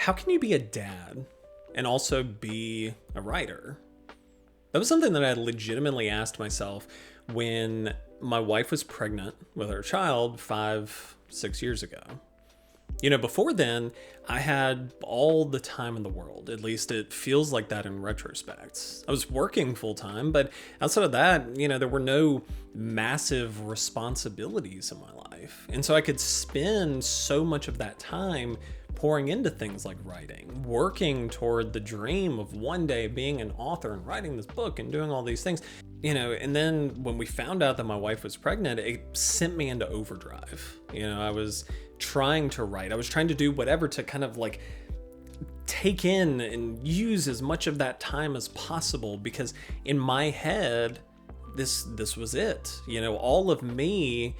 How can you be a dad and also be a writer? That was something that I legitimately asked myself when my wife was pregnant with our child 5-6 years ago. Before then, I had all the time in the world. At least it feels like that in retrospect. I was working full time, but outside of that, there were no massive responsibilities in my life. And so I could spend so much of that time pouring into things like writing, working toward the dream of one day being an author and writing this book and doing all these things. And then when we found out that my wife was pregnant, it sent me into overdrive. I was trying to write. I was trying to do whatever to kind of like take in and use as much of that time as possible, because in my head, this was it. All of me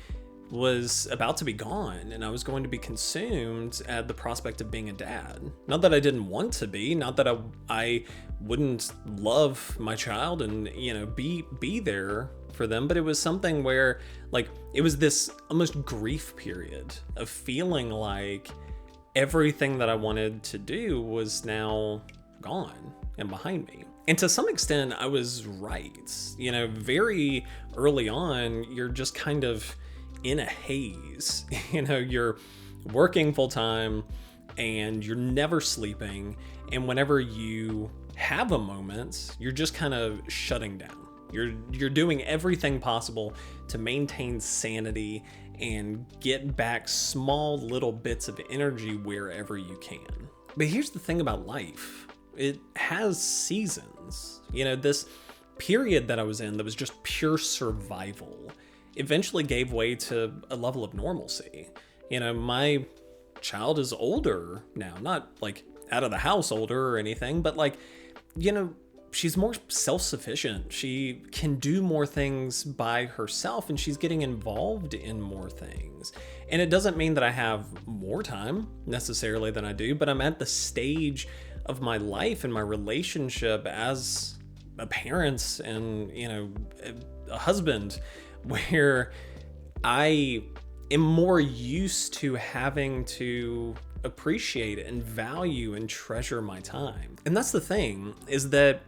was about to be gone, and I was going to be consumed at the prospect of being a dad. Not that I didn't want to be, not that I wouldn't love my child and be there for them, but it was something where it was this almost grief period of feeling like everything that I wanted to do was now gone and behind me. And to some extent, I was right. Very early on, you're just kind of in a haze. You're working full time and you're never sleeping. And whenever you have a moment, you're just kind of shutting down. You're doing everything possible to maintain sanity and get back small little bits of energy wherever you can. But here's the thing about life. It has seasons. This period that I was in that was just pure survival eventually gave way to a level of normalcy. My child is older now, not out of the house older or anything, but she's more self-sufficient. She can do more things by herself, and she's getting involved in more things. And it doesn't mean that I have more time necessarily than I do, but I'm at the stage of my life and my relationship as a parent and, a husband, where I am more used to having to appreciate and value and treasure my time. And that's the thing, is that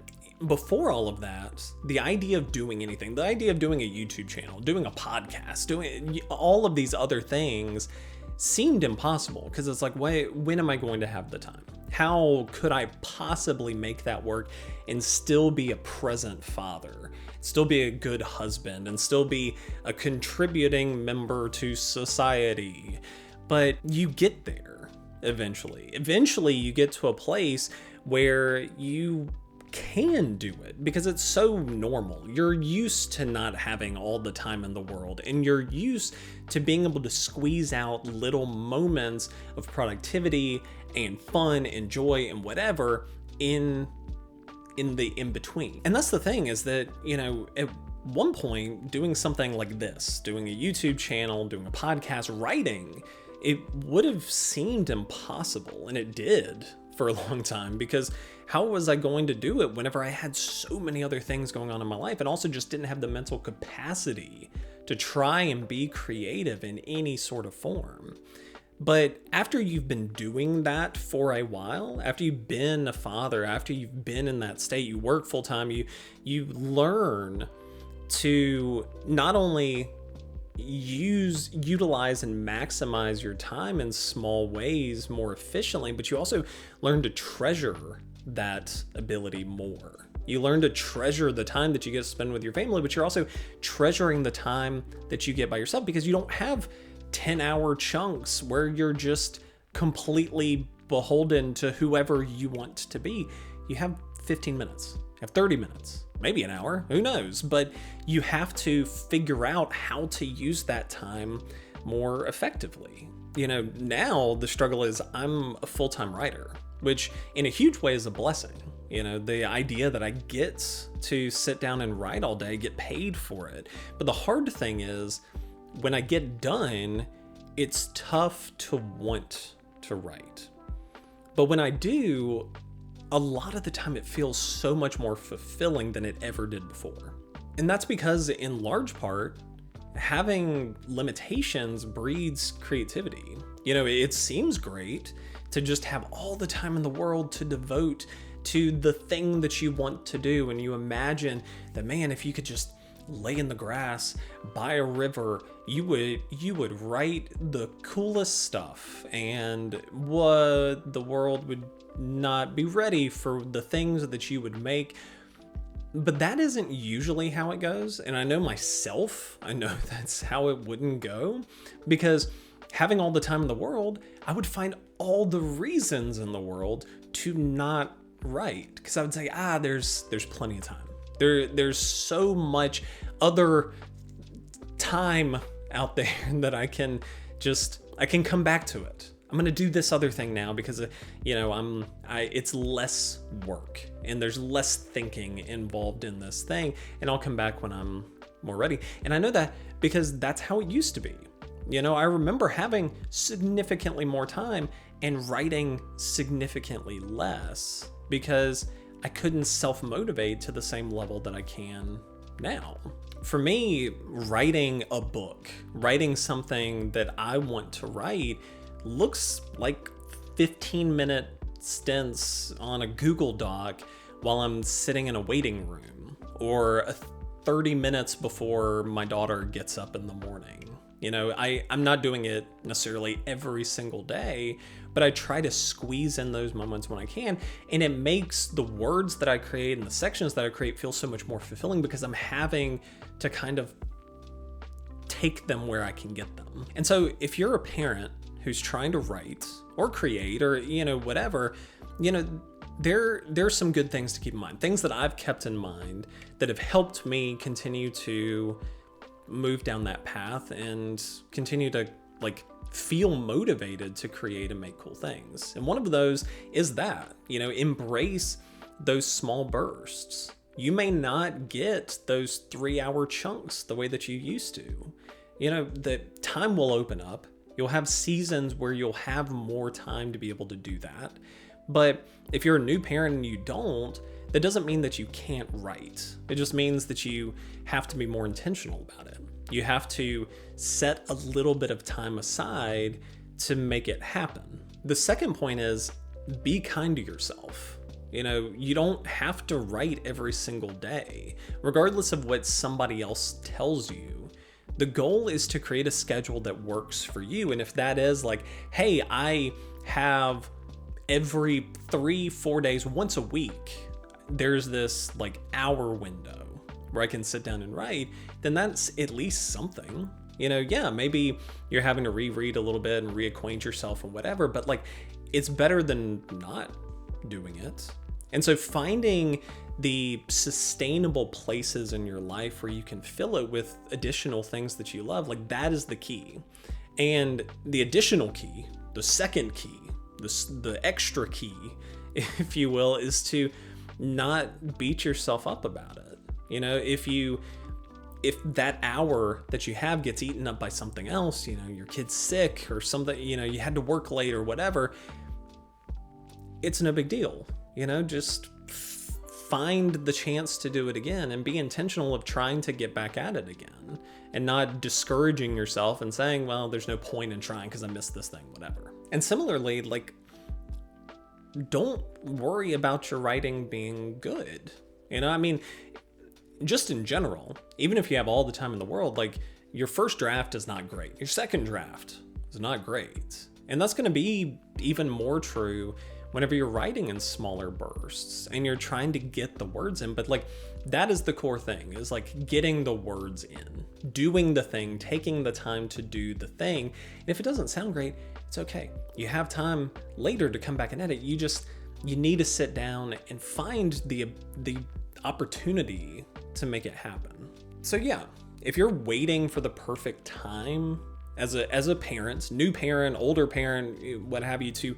before all of that, the idea of doing anything, the idea of doing a YouTube channel, doing a podcast, doing all of these other things seemed impossible, because it's when am I going to have the time? How could I possibly make that work and still be a present father, still be a good husband, and still be a contributing member to society? But you get there eventually. Eventually you get to a place where you can do it because it's so normal. You're used to not having all the time in the world, and you're used to being able to squeeze out little moments of productivity and fun and joy and whatever in the in-between. And that's the thing, is that, at one point, doing something like this, doing a YouTube channel, doing a podcast, writing, it would have seemed impossible, and it did for a long time, because how was I going to do it whenever I had so many other things going on in my life, and also just didn't have the mental capacity to try and be creative in any sort of form? But after you've been doing that for a while, after you've been a father, after you've been in that state, you work full time, you learn to not only utilize and maximize your time in small ways more efficiently, but you also learn to treasure that ability more. You learn to treasure the time that you get to spend with your family, but you're also treasuring the time that you get by yourself, because you don't have 10-hour chunks where you're just completely beholden to whoever you want to be. You have 15 minutes, you have 30 minutes, maybe an hour, who knows? But you have to figure out how to use that time more effectively. Now the struggle is I'm a full-time writer, which in a huge way is a blessing. The idea that I get to sit down and write all day, get paid for it. But the hard thing is, when I get done, it's tough to want to write. But when I do, a lot of the time it feels so much more fulfilling than it ever did before. And that's because, in large part, having limitations breeds creativity. It seems great to just have all the time in the world to devote to the thing that you want to do. And you imagine that, man, if you could just lay in the grass by a river, you would write the coolest stuff, and what the world would not be ready for the things that you would make. But that isn't usually how it goes. And I know myself, I know that's how it wouldn't go, because having all the time in the world, I would find all the reasons in the world to not write, because I would say, there's plenty of time. There's so much other time out there that I can come back to it. I'm going to do this other thing now because, it's less work and there's less thinking involved in this thing. And I'll come back when I'm more ready. And I know that because that's how it used to be. I remember having significantly more time and writing significantly less because I couldn't self-motivate to the same level that I can now. For me, writing a book, writing something that I want to write, looks like 15-minute stints on a Google Doc while I'm sitting in a waiting room, or 30 minutes before my daughter gets up in the morning. I'm not doing it necessarily every single day, but I try to squeeze in those moments when I can. And it makes the words that I create and the sections that I create feel so much more fulfilling because I'm having to kind of take them where I can get them. And so if you're a parent who's trying to write or create or, whatever, there's some good things to keep in mind. Things that I've kept in mind that have helped me continue to move down that path and continue to feel motivated to create and make cool things. And one of those is that, embrace those small bursts. You may not get those 3-hour chunks the way that you used to. The time will open up. You'll have seasons where you'll have more time to be able to do that. But if you're a new parent and you don't, that doesn't mean that you can't write. It just means that you have to be more intentional about it. You have to set a little bit of time aside to make it happen. The second point is be kind to yourself. You don't have to write every single day, regardless of what somebody else tells you. The goal is to create a schedule that works for you. And if that is hey, I have every 3-4 days, once a week, there's this hour window where I can sit down and write, then that's at least something. Maybe you're having to reread a little bit and reacquaint yourself and whatever, but it's better than not doing it. And so finding the sustainable places in your life where you can fill it with additional things that you love, that is the key. And the additional key, the second key, the extra key, if you will, is to not beat yourself up about it. If that hour that you have gets eaten up by something else, your kid's sick or something, you had to work late or whatever, it's no big deal. Just find the chance to do it again and be intentional of trying to get back at it again and not discouraging yourself and saying, well, there's no point in trying because I missed this thing, whatever. And similarly, don't worry about your writing being good. Just in general, even if you have all the time in the world, your first draft is not great. Your second draft is not great. And that's going to be even more true whenever you're writing in smaller bursts and you're trying to get the words in. But that is the core thing, is getting the words in, doing the thing, taking the time to do the thing. And if it doesn't sound great, it's okay. You have time later to come back and edit. You need to sit down and find the opportunity to make it happen. So yeah, if you're waiting for the perfect time as a parent, new parent, older parent, what have you, to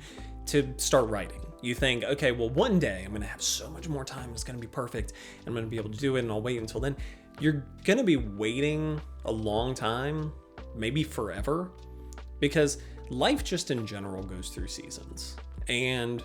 start writing, you think, okay, well, one day I'm going to have so much more time, it's going to be perfect, I'm going to be able to do it, and I'll wait until then. You're going to be waiting a long time, maybe forever, because life just in general goes through seasons. And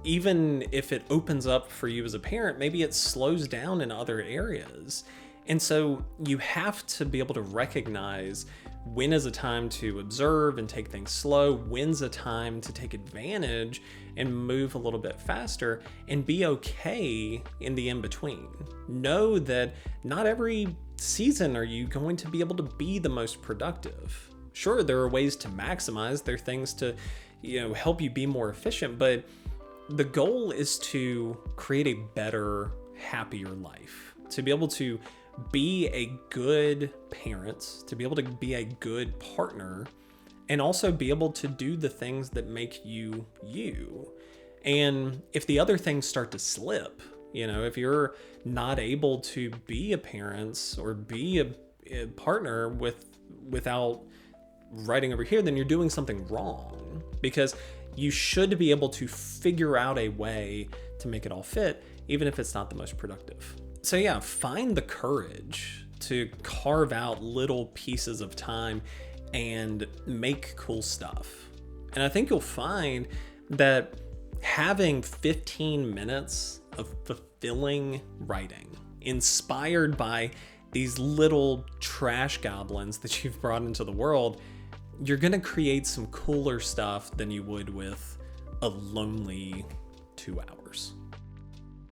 even if it opens up for you as a parent, maybe it slows down in other areas. And so you have to be able to recognize When is a time to observe and take things slow? When's a time to take advantage and move a little bit faster, and be okay in the in-between? Know that not every season are you going to be able to be the most productive. Sure, there are ways to maximize, there are things to, help you be more efficient, but the goal is to create a better, happier life, to be able to be a good parent, to be able to be a good partner, and also be able to do the things that make you you. And if the other things start to slip, if you're not able to be a parent or be a partner without writing over here, then you're doing something wrong, because you should be able to figure out a way to make it all fit, even if it's not the most productive. So yeah, find the courage to carve out little pieces of time and make cool stuff. And I think you'll find that having 15 minutes of fulfilling writing, inspired by these little trash goblins that you've brought into the world, you're gonna create some cooler stuff than you would with a lonely 2 hours.